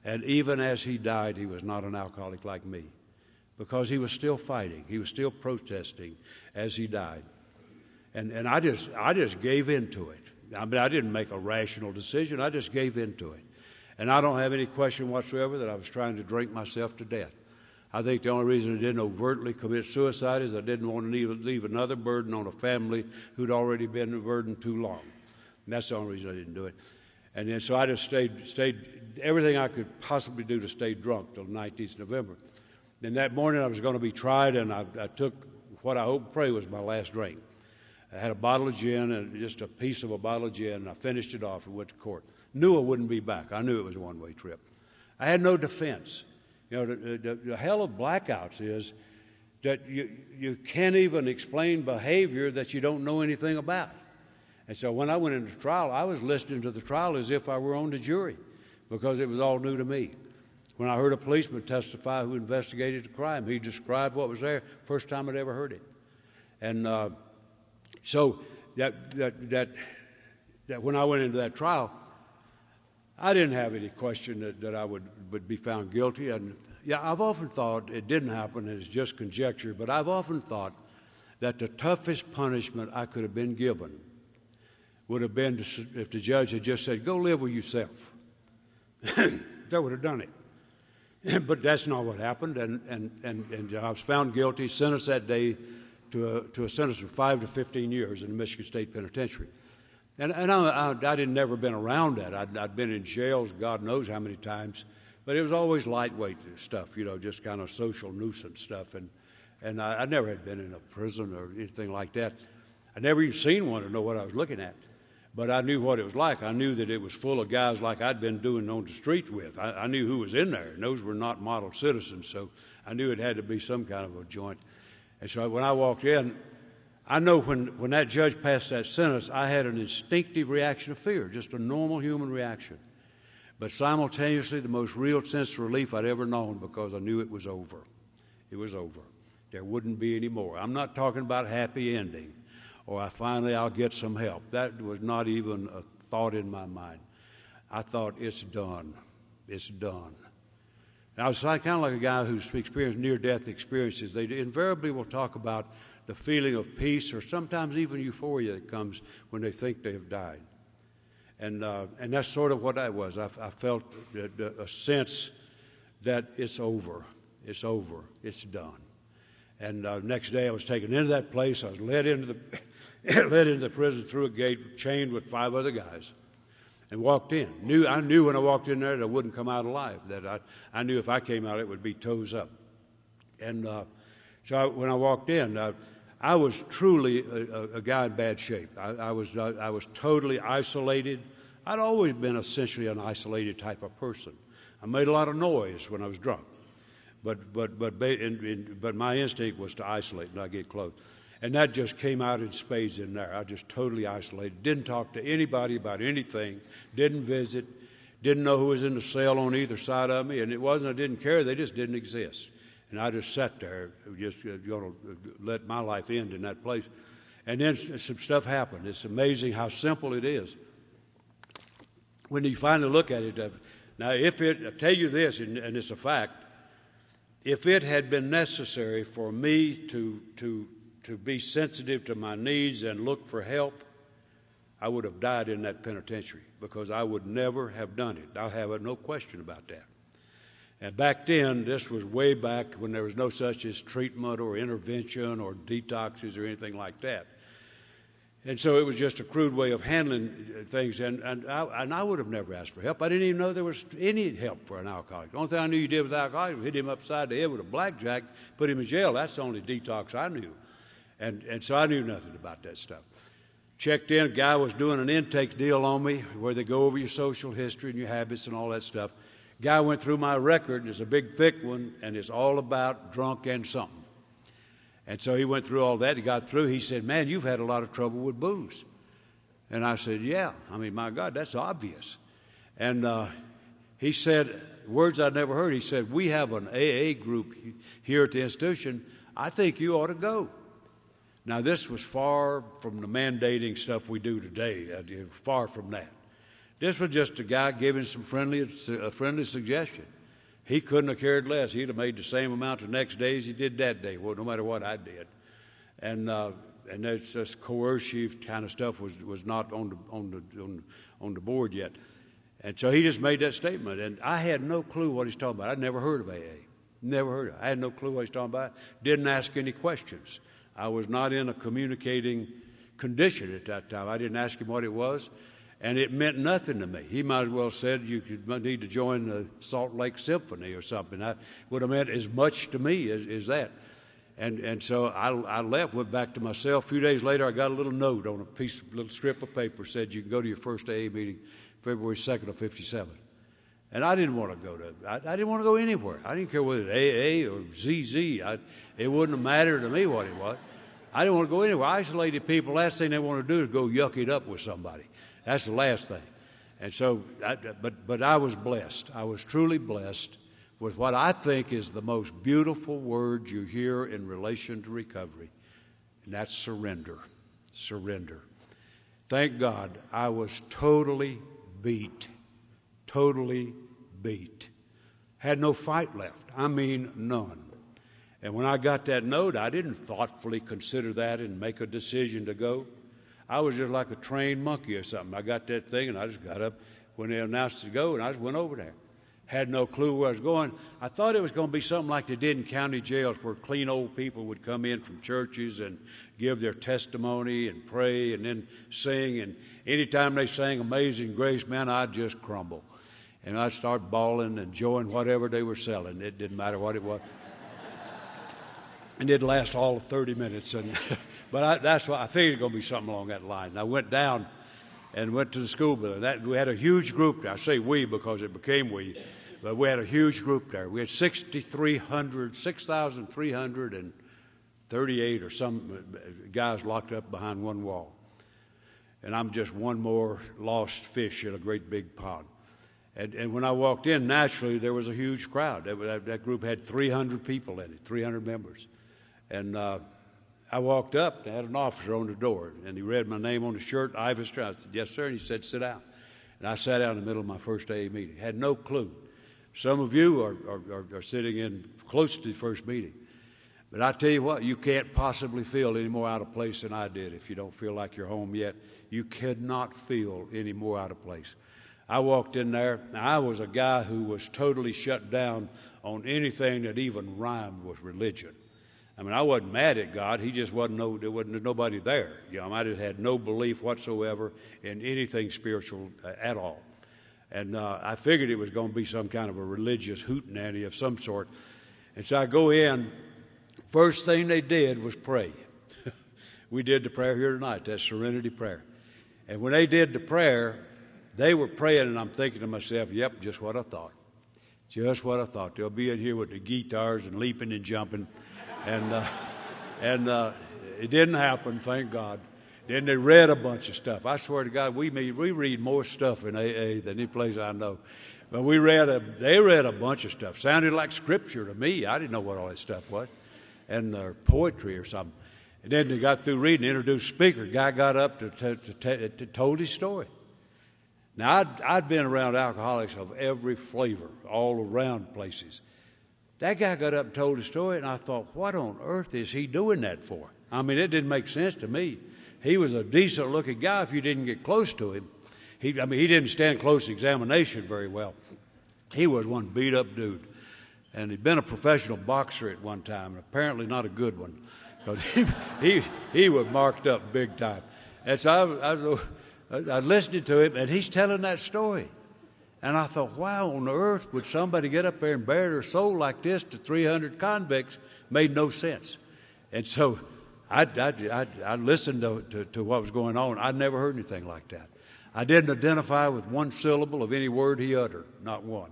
And even as he died, he was not an alcoholic like me, because he was still fighting. He was still protesting as he died. And I just gave in to it. I mean, I didn't make a rational decision. I just gave in to it. And I don't have any question whatsoever that I was trying to drink myself to death. I think the only reason I didn't overtly commit suicide is I didn't want to leave another burden on a family who'd already been a burden too long. And that's the only reason I didn't do it. And then so I just stayed everything I could possibly do to stay drunk till the 19th of November. Then that morning I was going to be tried, and I took what I hope and pray was my last drink. I had a bottle of gin, and just a piece of a bottle of gin, and I finished it off and went to court. Knew I wouldn't be back. I knew it was a one-way trip. I had no defense. The hell of blackouts is that you can't even explain behavior that you don't know anything about. And so when I went into trial, I was listening to the trial as if I were on the jury, because it was all new to me. When I heard a policeman testify who investigated the crime, he described what was there, first time I'd ever heard it. And so that when I went into that trial, I didn't have any question that I would be found guilty. And yeah, I've often thought, it didn't happen, and it's just conjecture, but I've often thought that the toughest punishment I could have been given would have been if the judge had just said, go live with yourself. That would have done it. But that's not what happened, and I was found guilty, sentenced that day to a sentence of 5 to 15 years in the Michigan State Penitentiary. And I'd never been around that. I'd been in jails God knows how many times, but it was always lightweight stuff, just kind of social nuisance stuff. And I never had been in a prison or anything like that. I never even seen one to know what I was looking at. But I knew what it was like. I knew that it was full of guys like I'd been doing on the street with. I knew who was in there, and those were not model citizens, so I knew it had to be some kind of a joint. And so when I walked in, I know when that judge passed that sentence, I had an instinctive reaction of fear, just a normal human reaction. But simultaneously, the most real sense of relief I'd ever known, because I knew it was over. It was over. There wouldn't be any more. I'm not talking about happy ending, or I'll get some help. That was not even a thought in my mind. I thought, it's done. It's done. And I was kind of like a guy who's experienced near-death experiences. They invariably will talk about the feeling of peace, or sometimes even euphoria that comes when they think they have died. And that's sort of what I was. I felt a sense that it's over. It's over. It's done. And next day I was taken into that place. I was led into the prison through a gate, chained with 5 other guys, and walked in. I knew when I walked in there that I wouldn't come out alive, that I knew if I came out it would be toes up. And so when I walked in, I was truly a guy in bad shape. I was totally isolated. I'd always been essentially an isolated type of person. I made a lot of noise when I was drunk, but my instinct was to isolate and not get close. And that just came out in spades in there. I just totally isolated. Didn't talk to anybody about anything. Didn't visit. Didn't know who was in the cell on either side of me. And it wasn't I didn't care. They just didn't exist. And I just sat there, just going to let my life end in that place. And then some stuff happened. It's amazing how simple it is when you finally look at it. Now, I tell you this, and it's a fact, if it had been necessary for me to be sensitive to my needs and look for help, I would have died in that penitentiary, because I would never have done it. I have no question about that. And back then, this was way back when there was no such as treatment or intervention or detoxes or anything like that. And so it was just a crude way of handling things, and I would have never asked for help. I didn't even know there was any help for an alcoholic. The only thing I knew you did with an alcoholic was hit him upside the head with a blackjack, put him in jail. That's the only detox I knew. And so I knew nothing about that stuff. Checked in, a guy was doing an intake deal on me where they go over your social history and your habits and all that stuff. Guy went through my record. It's a big, thick one, and it's all about drunk and something. And so he went through all that. He got through. He said, man, you've had a lot of trouble with booze. And I said, yeah. I mean, my God, that's obvious. And he said, words I'd never heard. He said, we have an AA group here at the institution. I think you ought to go. Now, this was far from the mandating stuff we do today. Far from that. This was just a guy giving some friendly suggestion. He couldn't have cared less. He'd have made the same amount the next day as he did that day, well, no matter what I did. And that's just coercive kind of stuff was not on the board yet. And so he just made that statement. And I had no clue what he's talking about. I'd never heard of AA. Never heard of it. I had no clue what he's talking about. Didn't ask any questions. I was not in a communicating condition at that time. I didn't ask him what it was. And it meant nothing to me. He might as well said you need to join the Salt Lake Symphony or something. That would have meant as much to me as that. And so I left, went back to my cell. A few days later, I got a little note on a little strip of paper, said you can go to your first AA meeting February 2nd of 57. And I didn't want to go to I didn't want to go anywhere. I didn't care whether it AA or ZZ. It wouldn't have mattered to me what it was. I didn't want to go anywhere. Isolated people, last thing they want to do is go yuck it up with somebody. That's the last thing. And so, but I was blessed. I was truly blessed with what I think is the most beautiful word you hear in relation to recovery, and that's surrender. Surrender. Thank God I was totally beat. Totally beat. Had no fight left. I mean, none. And when I got that note, I didn't thoughtfully consider that and make a decision to go. I was just like a trained monkey or something. I got that thing, and I just got up when they announced to go, and I just went over there. Had no clue where I was going. I thought it was going to be something like they did in county jails where clean old people would come in from churches and give their testimony and pray and then sing. And anytime they sang Amazing Grace, man, I'd just crumble. And I'd start bawling and enjoying whatever they were selling. It didn't matter what it was. And it'd last all of 30 minutes. But that's why I figured it was going to be something along that line. And I went down and went to the school building. We had a huge group there. I say we because it became we. But we had a huge group there. We had 6,338 or some guys locked up behind one wall. And I'm just one more lost fish in a great big pond. And when I walked in, naturally, there was a huge crowd. That group had 300 people in it, 300 members. And I walked up, and I had an officer on the door, and he read my name on the shirt, Ivan Stroud. I said, yes, sir. And he said, sit down. And I sat down in the middle of my first AA meeting. Had no clue. Some of you are sitting in close to the first meeting. But I tell you what, you can't possibly feel any more out of place than I did if you don't feel like you're home yet. You cannot feel any more out of place. I walked in there. Now, I was a guy who was totally shut down on anything that even rhymed with religion. I mean, I wasn't mad at God. He just there wasn't nobody there. You know, I just had no belief whatsoever in anything spiritual at all. And I figured it was going to be some kind of a religious hootenanny of some sort. And so I go in. First thing they did was pray. We did the prayer here tonight, that serenity prayer. And when they did the prayer, they were praying, and I'm thinking to myself, yep, just what I thought. Just what I thought. They'll be in here with the guitars and leaping and jumping. And it didn't happen, thank God. Then they read a bunch of stuff. I swear to God, we read more stuff in AA than any place I know. But they read a bunch of stuff. Sounded like scripture to me. I didn't know what all that stuff was. And poetry or something. And then they got through reading, introduced speaker. Guy got up to told his story. Now, I'd been around alcoholics of every flavor, all around places. That guy got up and told his story, and I thought, what on earth is he doing that for? I mean, it didn't make sense to me. He was a decent-looking guy if you didn't get close to him. He didn't stand close examination very well. He was one beat-up dude. And he'd been a professional boxer at one time, and apparently not a good one. Because he was marked up big time. And so I listened to him, and he's telling that story. And I thought, why on earth would somebody get up there and bare their soul like this to 300 convicts? Made no sense. And so I listened to what was going on. I'd never heard anything like that. I didn't identify with one syllable of any word he uttered, not one.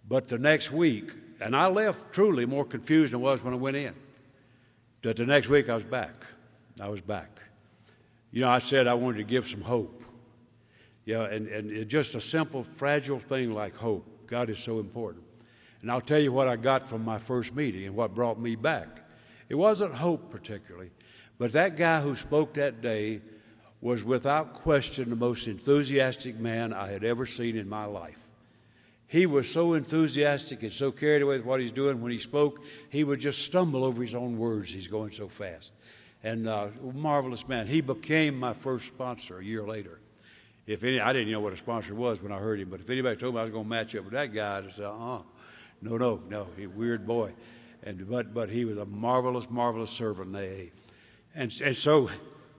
But the next week, and I left truly more confused than I was when I went in. But the next week I was back. I was back. You know, I said I wanted to give some hope. Yeah, and just a simple, fragile thing like hope. God is so important. And I'll tell you what I got from my first meeting and what brought me back. It wasn't hope particularly, but that guy who spoke that day was without question the most enthusiastic man I had ever seen in my life. He was so enthusiastic and so carried away with what he's doing. When he spoke, he would just stumble over his own words. He's going so fast. And marvelous man. He became my first sponsor a year later. I didn't know what a sponsor was when I heard him, but if anybody told me I was going to match up with that guy, I'd say, no, he weird boy. But he was a marvelous, marvelous servant in AA. And so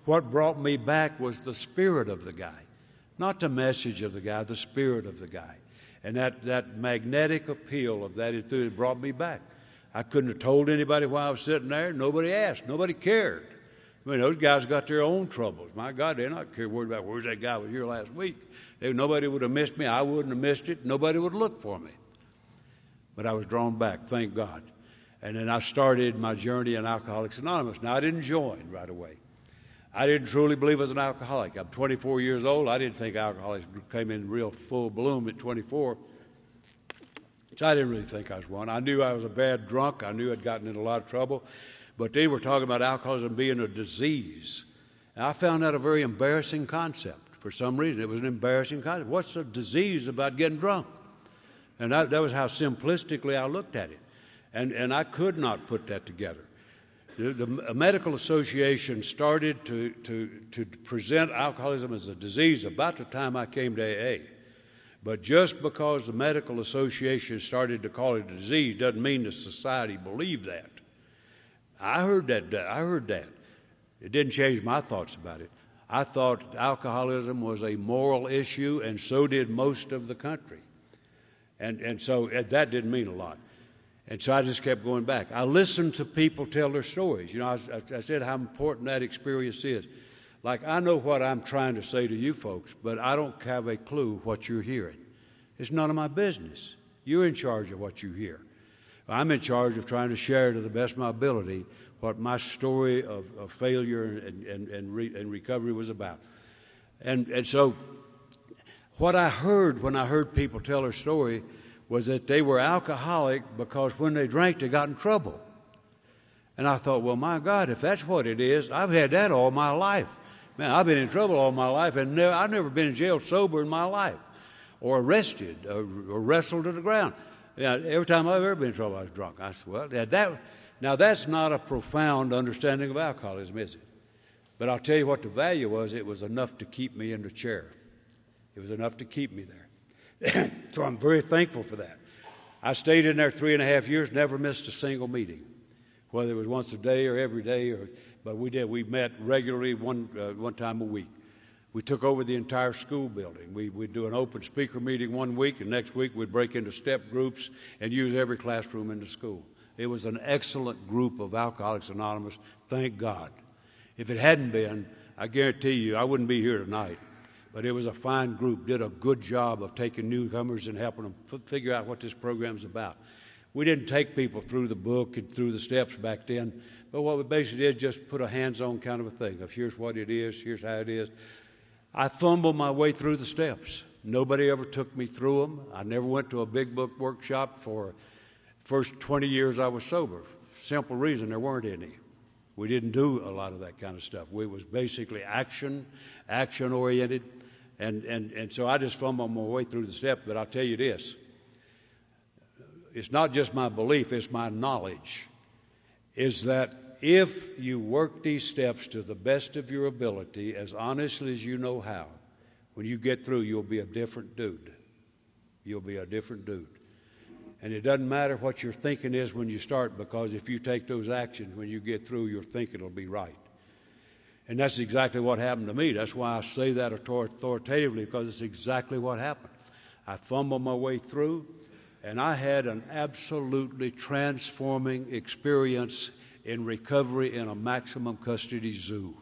what brought me back was the spirit of the guy, not the message of the guy, the spirit of the guy. And that magnetic appeal of that enthusiasm brought me back. I couldn't have told anybody why I was sitting there. Nobody asked. Nobody cared. I mean, those guys got their own troubles. My God, they're not worried about where's that guy was here last week. Nobody would have missed me. I wouldn't have missed it. Nobody would look for me. But I was drawn back, thank God. And then I started my journey in Alcoholics Anonymous. Now, I didn't join right away. I didn't truly believe I was an alcoholic. I'm 24 years old. I didn't think alcoholics came in real full bloom at 24. So I didn't really think I was one. I knew I was a bad drunk. I knew I'd gotten in a lot of trouble. But they were talking about alcoholism being a disease. And I found that a very embarrassing concept. For some reason, it was an embarrassing concept. What's the disease about getting drunk? And that was how simplistically I looked at it. And I could not put that together. The Medical Association started to present alcoholism as a disease about the time I came to AA. But just because the Medical Association started to call it a disease doesn't mean the society believed that. I heard that. It didn't change my thoughts about it. I thought alcoholism was a moral issue, and so did most of the country. And so that didn't mean a lot. And so I just kept going back. I listened to people tell their stories. You know, I said how important that experience is. Like, I know what I'm trying to say to you folks, but I don't have a clue what you're hearing. It's none of my business. You're in charge of what you hear. I'm in charge of trying to share to the best of my ability what my story of failure and recovery was about. And so what I heard when I heard people tell their story was that they were alcoholic because when they drank, they got in trouble. And I thought, well, my God, if that's what it is, I've had that all my life. Man, I've been in trouble all my life, and I've never been in jail sober in my life, or arrested, or wrestled to the ground. Yeah, every time I've ever been in trouble, I was drunk. I said, well, now that's not a profound understanding of alcoholism, is it? But I'll tell you what the value was. It was enough to keep me in the chair. It was enough to keep me there. So I'm very thankful for that. I stayed in there 3.5 years, never missed a single meeting, whether it was once a day or every day. But we did. We met regularly one time a week. We took over the entire school building. We'd do an open speaker meeting one week, and next week we'd break into step groups and use every classroom in the school. It was an excellent group of Alcoholics Anonymous, thank God. If it hadn't been, I guarantee you I wouldn't be here tonight. But it was a fine group, did a good job of taking newcomers and helping them figure out what this program's about. We didn't take people through the book and through the steps back then, but what we basically did just put a hands-on kind of a thing of here's what it is, here's how it is. I fumbled my way through the steps. Nobody ever took me through them. I never went to a big book workshop for the first 20 years I was sober. Simple reason, there weren't any. We didn't do a lot of that kind of stuff. We was basically action-oriented. And so I just fumbled my way through the steps. But I'll tell you this. It's not just my belief, it's my knowledge, is that if you work these steps to the best of your ability, as honestly as you know how, when you get through, you'll be a different dude. You'll be a different dude. And it doesn't matter what your thinking is when you start, because if you take those actions, when you get through, your thinking will be right. And that's exactly what happened to me. That's why I say that authoritatively, because it's exactly what happened. I fumbled my way through, and I had an absolutely transforming experience in recovery in a maximum custody zoo.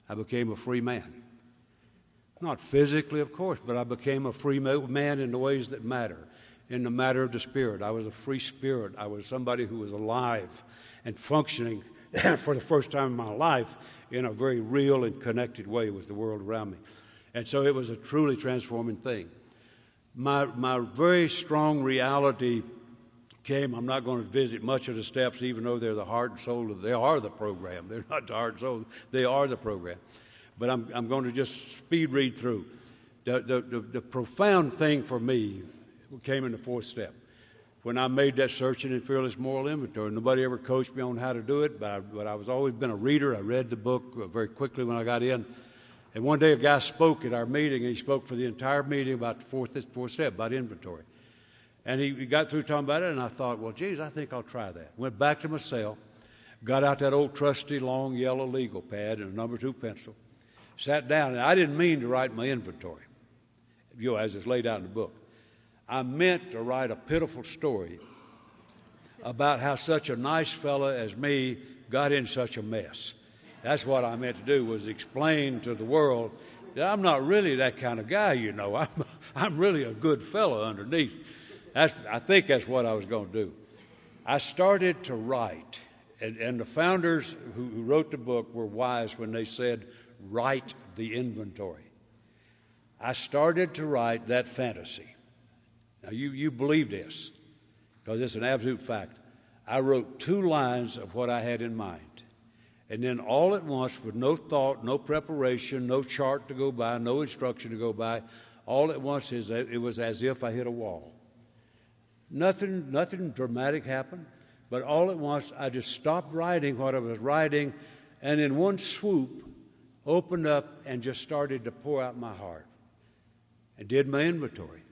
I became a free man. Not physically, of course, but I became a free man in the ways that matter. in the matter of the Spirit. I was a free spirit. I was somebody who was alive and functioning for the first time in my life in a very real and connected way with the world around me. And so it was a truly transforming thing. My very strong reality came. I'm not going to visit much of the steps, even though they're the heart and soul they are the program. They're not the heart and soul. They are the program. But I'm going to just speed read through. The profound thing for me came in the fourth step. When I made that searching and fearless moral inventory, nobody ever coached me on how to do it, but I was always been a reader. I read the book very quickly when I got in. And one day a guy spoke at our meeting, and he spoke for the entire meeting about the fourth step, about inventory. And he got through talking about it, and I thought, well, geez, I think I'll try that. Went back to my cell, got out that old trusty long yellow legal pad and a number 2 pencil, sat down, and I didn't mean to write my inventory, as it's laid out in the book. I meant to write a pitiful story about how such a nice fella as me got in such a mess. That's what I meant to do, was explain to the world that I'm not really that kind of guy, you know. I'm really a good fellow underneath. I think that's what I was going to do. I started to write, and the founders who wrote the book were wise when they said, write the inventory. I started to write that fantasy. Now, you believe this, because it's an absolute fact. I wrote 2 lines of what I had in mind. And then all at once, with no thought, no preparation, no chart to go by, no instruction to go by, all at once it was as if I hit a wall. Nothing dramatic happened, but all at once I just stopped writing what I was writing, and in one swoop opened up and just started to pour out my heart. I did my inventory.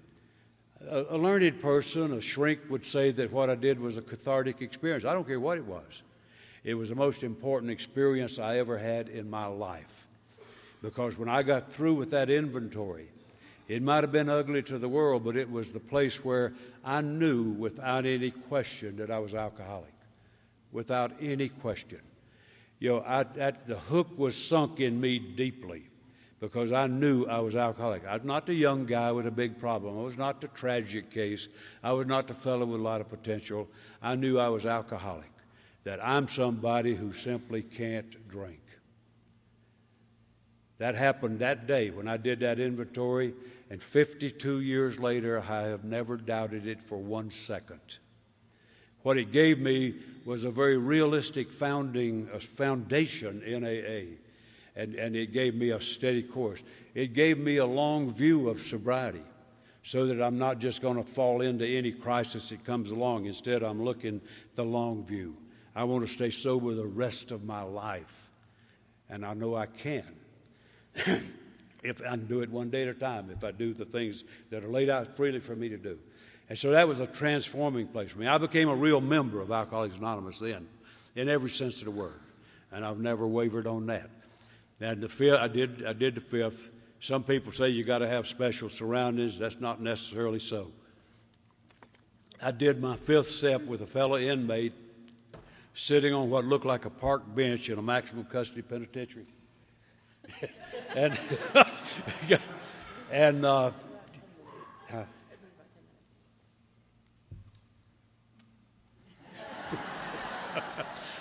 A learned person, a shrink, would say that what I did was a cathartic experience. I don't care what it was. It was the most important experience I ever had in my life. Because when I got through with that inventory, it might have been ugly to the world, but it was the place where I knew without any question that I was alcoholic. Without any question. The hook was sunk in me deeply, because I knew I was alcoholic. I was not the young guy with a big problem. I was not the tragic case. I was not the fellow with a lot of potential. I knew I was alcoholic, that I'm somebody who simply can't drink. That happened that day when I did that inventory, and 52 years later, I have never doubted it for 1 second. What it gave me was a very realistic foundation in AA. And it gave me a steady course. It gave me a long view of sobriety, so that I'm not just going to fall into any crisis that comes along. Instead, I'm looking the long view. I want to stay sober the rest of my life, and I know I can. If I can do it one day at a time, if I do the things that are laid out freely for me to do. And so that was a transforming place for me. I became a real member of Alcoholics Anonymous then, in every sense of the word, and I've never wavered on that. And the fifth, I did the fifth. Some people say you got to have special surroundings. That's not necessarily so. I did my 5th step with a fellow inmate sitting on what looked like a park bench in a maximum custody penitentiary.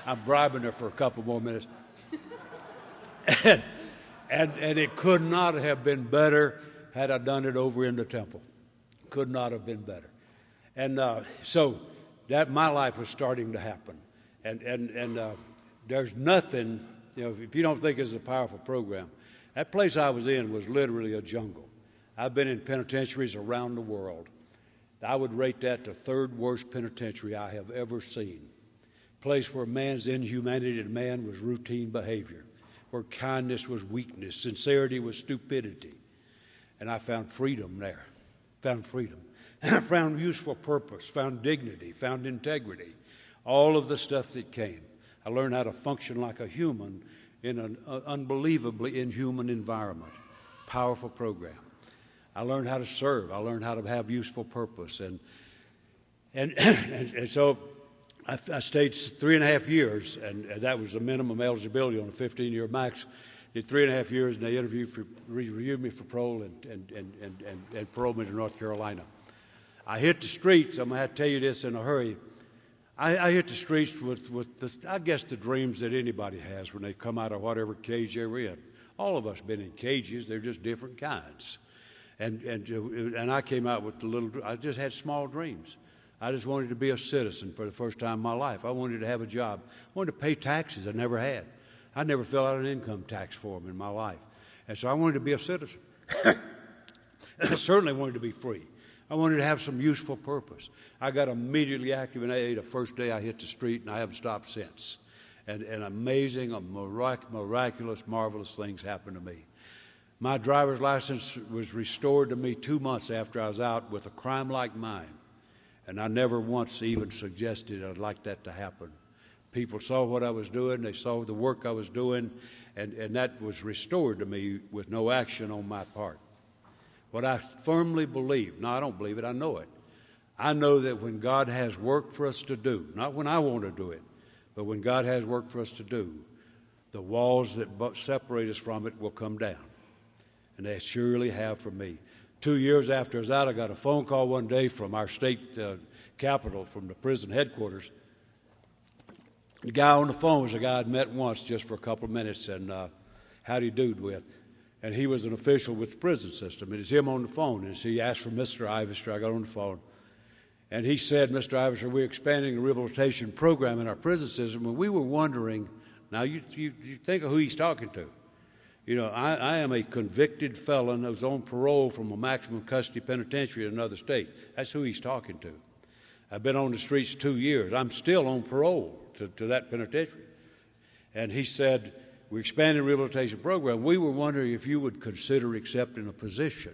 I'm bribing her for a couple more minutes. And it could not have been better had I done it over in the temple. Could not have been better. And so that my life was starting to happen. And there's nothing, if you don't think it's a powerful program, that place I was in was literally a jungle. I've been in penitentiaries around the world. I would rate that the 3rd worst penitentiary I have ever seen. Place where man's inhumanity to man was routine behavior, where kindness was weakness, sincerity was stupidity. And I found freedom there, found freedom. I found useful purpose, found dignity, found integrity, all of the stuff that came. I learned how to function like a human in an unbelievably inhuman environment. Powerful program. I learned how to serve. I learned how to have useful purpose. And so I stayed 3.5 years, and that was the minimum eligibility on a 15-year max. Did 3.5 years, and they reviewed me for parole and paroled me to North Carolina. I hit the streets. I'm going to have to tell you this in a hurry. I hit the streets with the, I guess, the dreams that anybody has when they come out of whatever cage they're in. All of us been in cages. They're just different kinds. And I came out with I just had small dreams. I just wanted to be a citizen for the first time in my life. I wanted to have a job. I wanted to pay taxes I never had. I never filled out an income tax form in my life. And so I wanted to be a citizen. I certainly wanted to be free. I wanted to have some useful purpose. I got immediately active in AA the first day I hit the street, and I haven't stopped since. And amazing, miraculous, marvelous things happened to me. My driver's license was restored to me 2 months after I was out with a crime like mine. And I never once even suggested I'd like that to happen. People saw what I was doing. They saw the work I was doing. And that was restored to me with no action on my part. What I firmly believe, no, I don't believe it, I know it. I know that when God has work for us to do, not when I want to do it, but when God has work for us to do, the walls that separate us from it will come down. And they surely have for me. 2 years after I was out, I got a phone call one day from our state capital, from the prison headquarters. The guy on the phone was a guy I'd met once just for a couple of minutes and how'd he do with. And he was an official with the prison system. And it's him on the phone. And so he asked for Mr. Ivester. I got on the phone. And he said, Mr. Ivester, we're expanding the rehabilitation program in our prison system. And we were wondering, now you think of who he's talking to. You know, I am a convicted felon who's on parole from a maximum custody penitentiary in another state. That's who he's talking to. I've been on the streets 2 years. I'm still on parole to that penitentiary. And he said, we're expanding the rehabilitation program. We were wondering if you would consider accepting a position.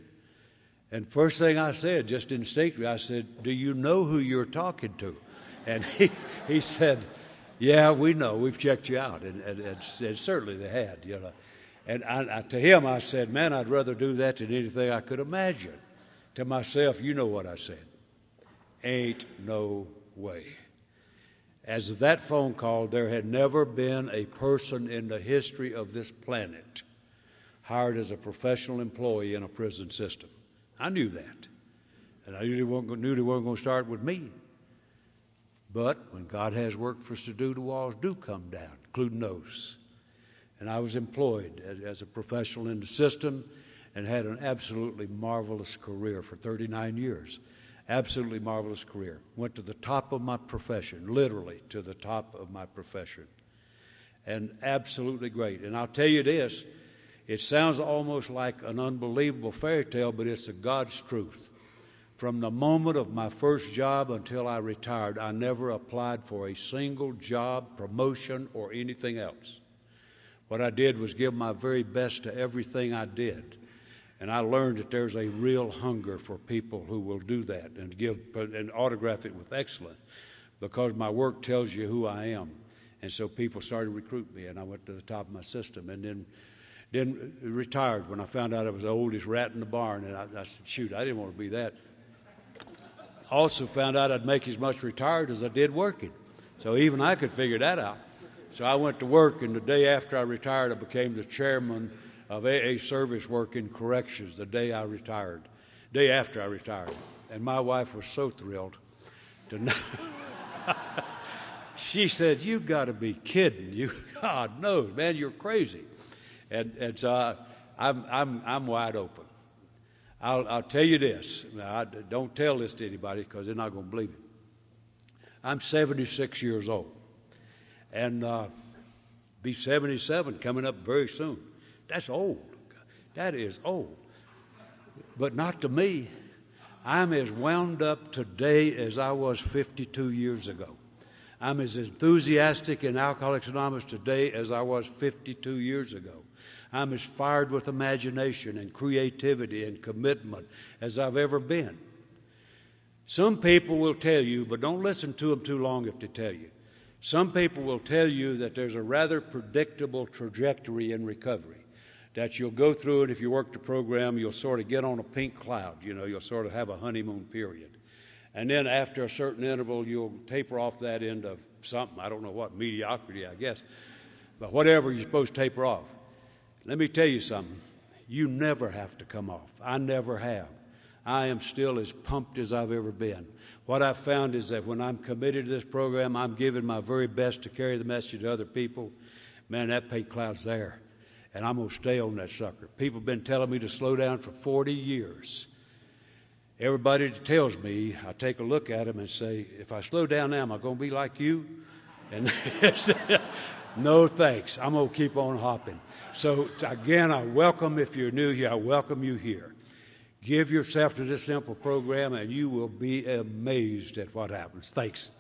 And first thing I said, just instinctively, I said, do you know who you're talking to? And he said, yeah, we know. We've checked you out. And certainly they had, you know. And to him, I said, man, I'd rather do that than anything I could imagine. To myself, you know what I said. Ain't no way. As of that phone call, there had never been a person in the history of this planet hired as a professional employee in a prison system. I knew that. And I knew they weren't going to start with me. But when God has work for us to do, the walls do come down, including those. And I was employed as a professional in the system and had an absolutely marvelous career for 39 years. Absolutely marvelous career. Went to the top of my profession, literally to the top of my profession. And absolutely great. And I'll tell you this, it sounds almost like an unbelievable fairy tale, but it's God's truth. From the moment of my first job until I retired, I never applied for a single job, promotion, or anything else. What I did was give my very best to everything I did. And I learned that there's a real hunger for people who will do that and autograph it with excellence, because my work tells you who I am. And so people started to recruit me, and I went to the top of my system. And then retired when I found out I was the oldest rat in the barn. And I said, shoot, I didn't want to be that. Also found out I'd make as much retired as I did working. So even I could figure that out. So I went to work, and the day after I retired, I became the chairman of AA service work in corrections the day after I retired. And my wife was so thrilled to know. She said, you've got to be kidding. You, God knows, man, you're crazy. And so I'm wide open. I'll tell you this. Now, don't tell this to anybody because they're not going to believe it. I'm 76 years old. And be 77 coming up very soon. That's old. That is old. But not to me. I'm as wound up today as I was 52 years ago. I'm as enthusiastic in Alcoholics Anonymous today as I was 52 years ago. I'm as fired with imagination and creativity and commitment as I've ever been. Some people will tell you, but don't listen to them too long if they tell you. Some people will tell you that there's a rather predictable trajectory in recovery, that you'll go through it. If you work the program, you'll sort of get on a pink cloud. You know, you'll sort of have a honeymoon period. And then after a certain interval, you'll taper off that into something. I don't know what, mediocrity, I guess. But whatever you're supposed to taper off. Let me tell you something. You never have to come off. I never have. I am still as pumped as I've ever been. What I've found is that when I'm committed to this program, I'm giving my very best to carry the message to other people. Man, that pay cloud's there, and I'm going to stay on that sucker. People have been telling me to slow down for 40 years. Everybody that tells me, I take a look at them and say, if I slow down now, am I going to be like you? And no thanks. I'm going to keep on hopping. So, again, I welcome, if you're new here, I welcome you here. Give yourself to this simple program, and you will be amazed at what happens. Thanks.